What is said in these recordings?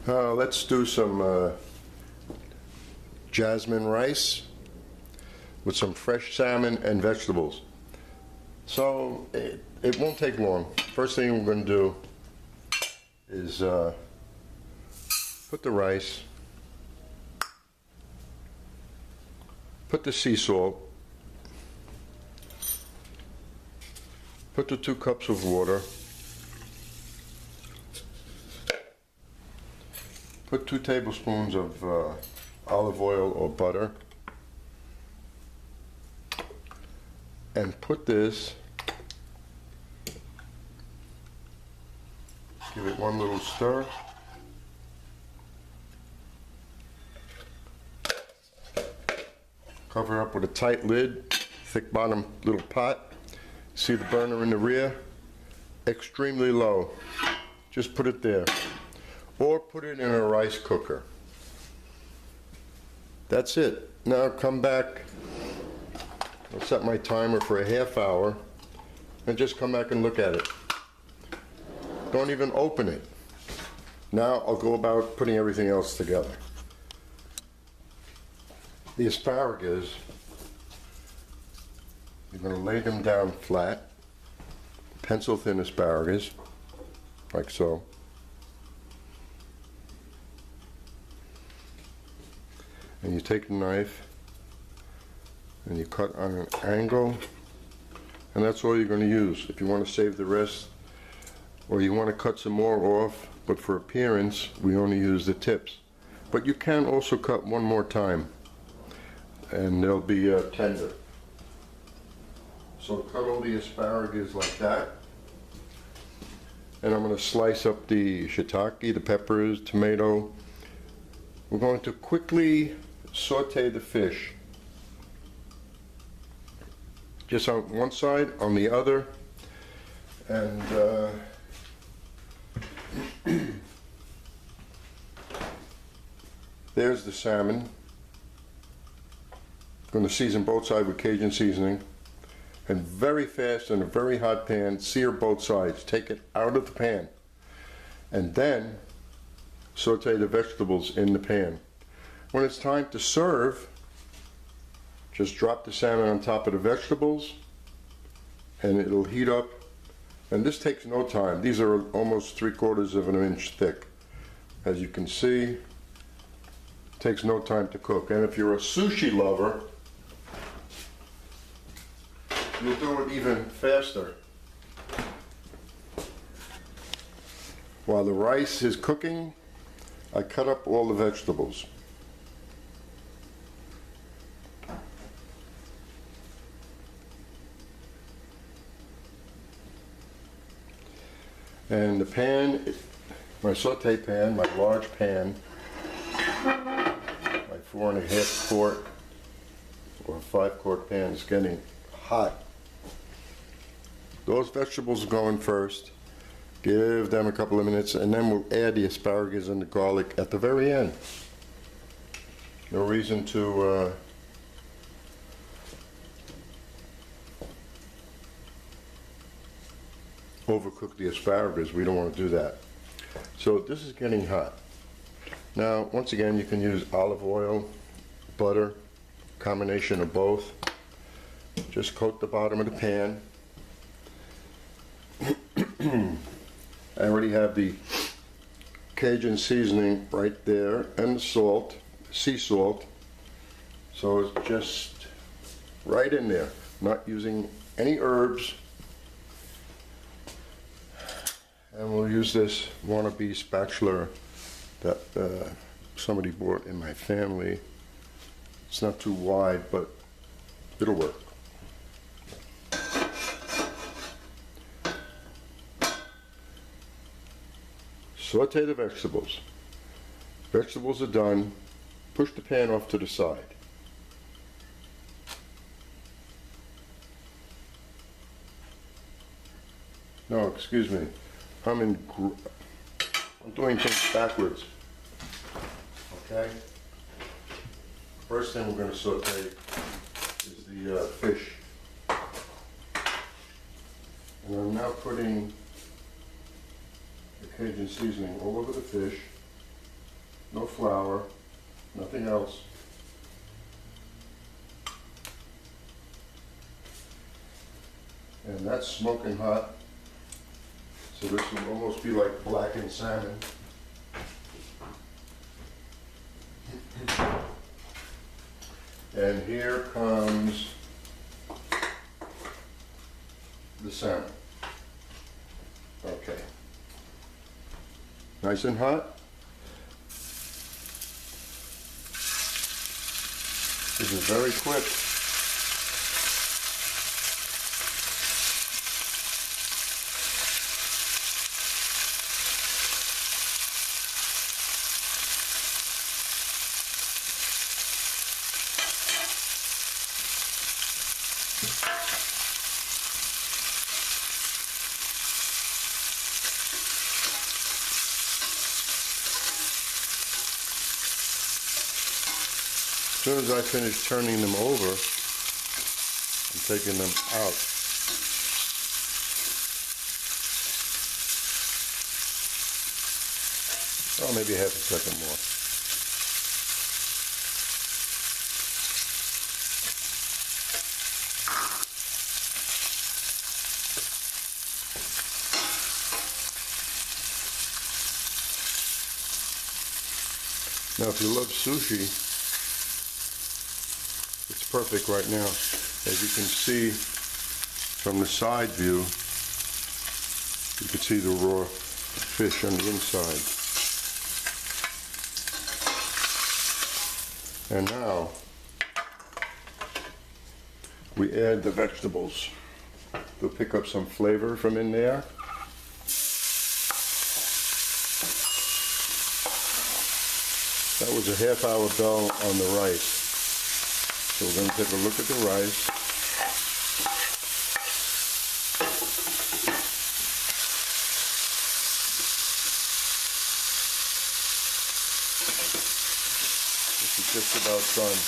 Let's do some jasmine rice with some fresh salmon and vegetables. So it won't take long. First thing we're going to do is put the rice, put the sea salt, put the 2 cups of water, put 2 tablespoons of olive oil or butter, and put this, give it one little stir, cover up with a tight lid, thick bottom little pot. See the burner in the rear? Extremely low. Just put it there. Or put it in a rice cooker. That's it. Now come back. I'll set my timer for a half hour and just come back and look at it. Don't even open it. Now I'll go about putting everything else together. The asparagus, you're going to lay them down flat, pencil thin asparagus, like so. And you take a knife and you cut on an angle, and that's all you're going to use. If you want to save the rest, or you want to cut some more off, but for appearance we only use the tips. But you can also cut one more time and they'll be tender. So cut all the asparagus like that, and I'm going to slice up the shiitake, the peppers, tomato. We're going to quickly saute the fish, just on one side, on the other, and there's the salmon. Going to season both sides with Cajun seasoning, and very fast in a very hot pan, sear both sides. Take it out of the pan, and then saute the vegetables in the pan. When it's time to serve, just drop the salmon on top of the vegetables and it'll heat up. And this takes no time. These are almost 3/4 of an inch thick. As you can see, it takes no time to cook. And if you're a sushi lover, you'll do it even faster. While the rice is cooking, I cut up all the vegetables. And the pan, my saute pan, my large pan, my 4.5 quart or 5 quart pan is getting hot. Those vegetables go in first. Give them a couple of minutes, and then we'll add the asparagus and the garlic at the very end. No reason to overcook the asparagus. We don't want to do that. So this is getting hot. Now, once again, you can use olive oil, butter, combination of both. Just coat the bottom of the pan. I already have the Cajun seasoning right there, and the salt, sea salt. So it's just right in there. Not using any herbs. And we'll use this wannabe spatula that somebody bought in my family. It's not too wide, but it'll work. Saute the vegetables. Vegetables are done. Push the pan off to the side. No, excuse me. I'm doing things backwards. Okay? First thing we're going to saute is the fish. And I'm now putting the Cajun seasoning all over the fish. no flour, nothing else. And that's smoking hot. So this will almost be like blackened salmon. And here comes the salmon. Okay. Nice and hot. This is very quick. As soon as I finish turning them over, I'm taking them out. Oh, maybe half a second more. Now, if you love sushi, it's perfect right now. As you can see from the side view, you can see the raw fish on the inside. And now we add the vegetables. We'll pick up some flavor from in there. That was a half-hour bell on the rice. So we're going to take a look at the rice. This is just about done.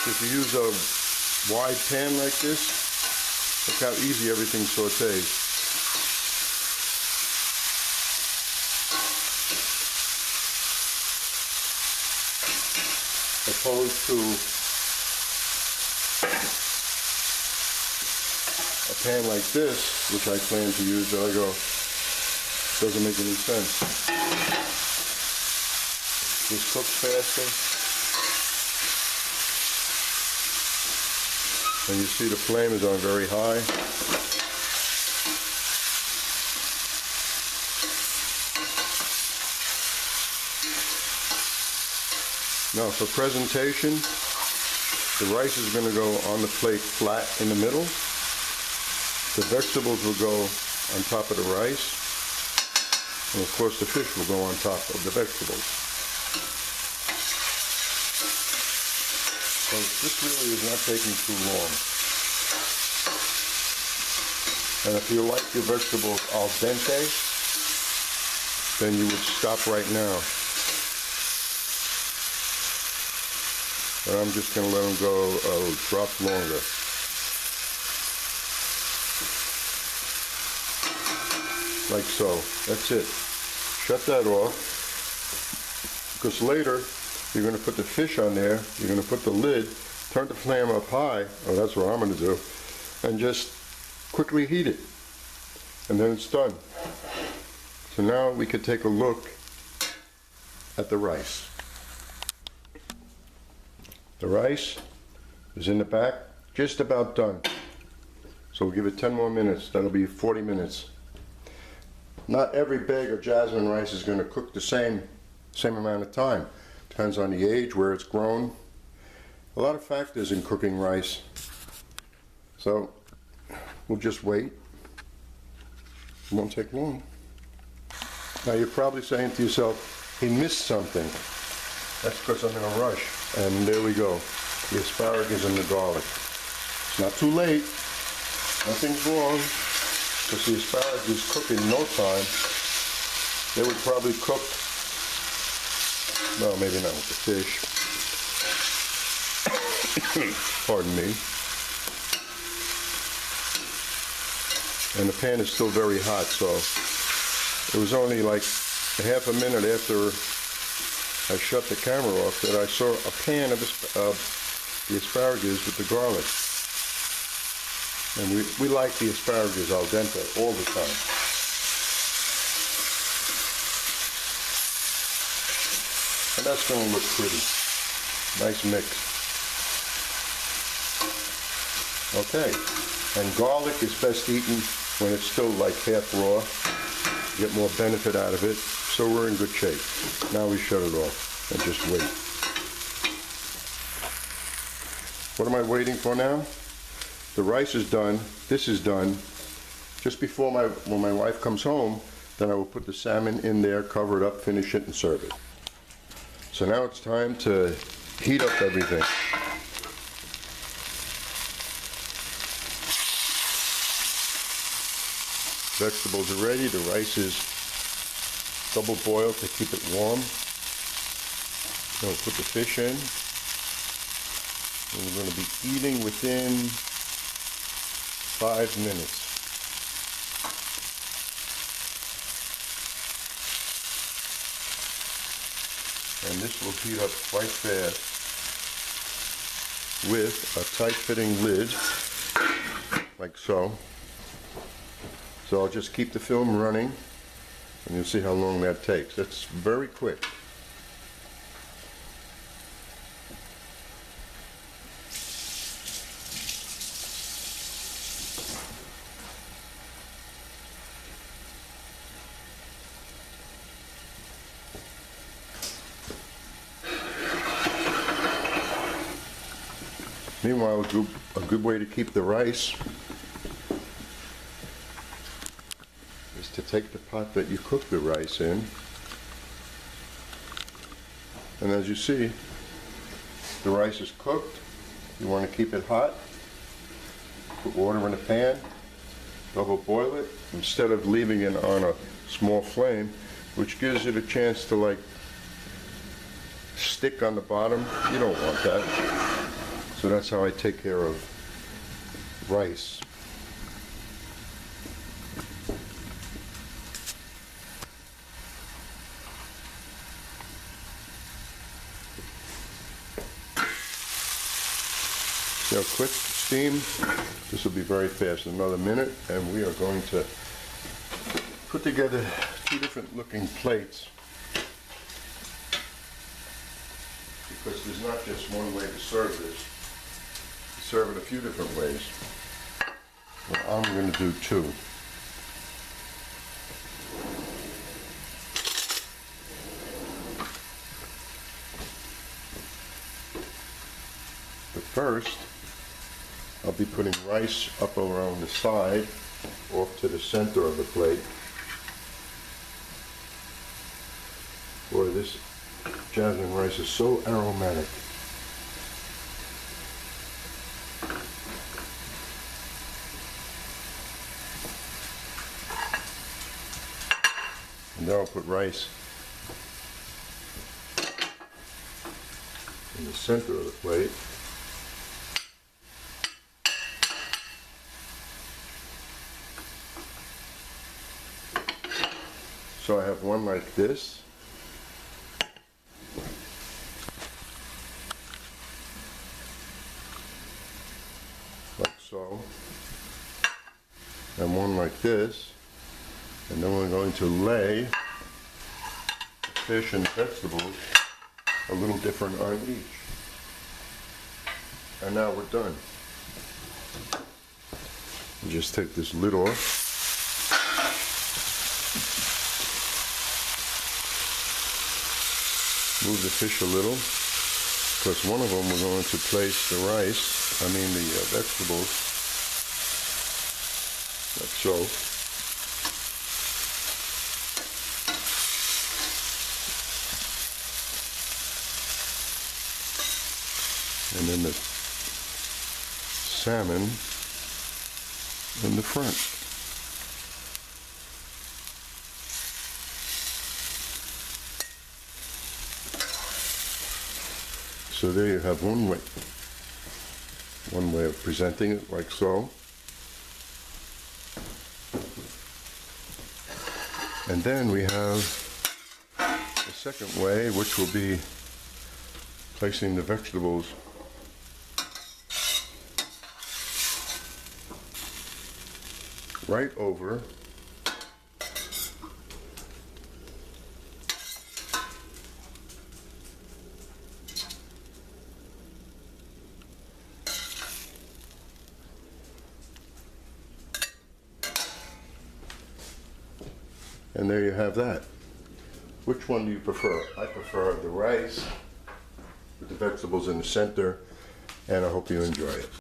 If you use a wide pan like this, look how easy everything sautés. Opposed to a pan like this, which I plan to use, but I go, doesn't make any sense. This cooks faster. And you see the flame is on very high. Now for presentation, the rice is going to go on the plate flat in the middle. The vegetables will go on top of the rice. And of course the fish will go on top of the vegetables. So this really is not taking too long. And if you like your vegetables al dente, then you would stop right now. But I'm just going to let them go a drop longer. Like so. That's it. Shut that off. Because later, you're going to put the fish on there, you're going to put the lid, turn the flame up high, oh that's what I'm going to do, and just quickly heat it. And then it's done. So now we could take a look at the rice. The rice is in the back, just about done. So we'll give it 10 more minutes, that'll be 40 minutes. Not every bag of jasmine rice is going to cook the same amount of time. Depends on the age, where it's grown. A lot of factors in cooking rice. So we'll just wait. It won't take long. Now you're probably saying to yourself, he missed something. That's because I'm in a rush. And there we go. The asparagus and the garlic. It's not too late. Nothing's wrong. Because the asparagus cook in no time. They would probably cook, well, maybe not with the fish. Pardon me. And the pan is still very hot, so it was only like a half a minute after I shut the camera off that I saw a pan of the asparagus with the garlic. And we like the asparagus al dente all the time. And that's going to look pretty. Nice mix. Okay. And garlic is best eaten when it's still like half raw. You get more benefit out of it. So we're in good shape. Now we shut it off and just wait. What am I waiting for now? The rice is done. This is done. Just before when my wife comes home, then I will put the salmon in there, cover it up, finish it, and serve it. So now it's time to heat up everything. Vegetables are ready. The rice is double boiled to keep it warm. Then we'll put the fish in. And we're going to be eating within 5 minutes. And this will heat up quite fast with a tight-fitting lid, like so. So I'll just keep the film running, and you'll see how long that takes. That's very quick. Meanwhile, a good way to keep the rice is to take the pot that you cook the rice in, and as you see, the rice is cooked. You want to keep it hot. Put water in a pan, double boil it, instead of leaving it on a small flame, which gives it a chance to like stick on the bottom. You don't want that. So that's how I take care of rice. See how quick steam? This will be very fast, another minute, and we are going to put together 2 different looking plates, because there's not just one way to serve this. Serve it a few different ways. Well, I'm going to do 2. But first, I'll be putting rice up around the side, off to the center of the plate. Boy, this jasmine rice is so aromatic. And then I'll put rice in the center of the plate. So I have one like this. Like so. And one like this. And then we're going to lay the fish and vegetables a little different on each. And now we're done. You just take this lid off. Move the fish a little, because one of them we're going to place the the vegetables, like so. And then the salmon in the front. So there you have one way one way of presenting it, like so. And then we have the second way, which will be placing the vegetables right over and there you have that. Which one do you prefer? I prefer the rice with the vegetables in the center, and I hope you enjoy it.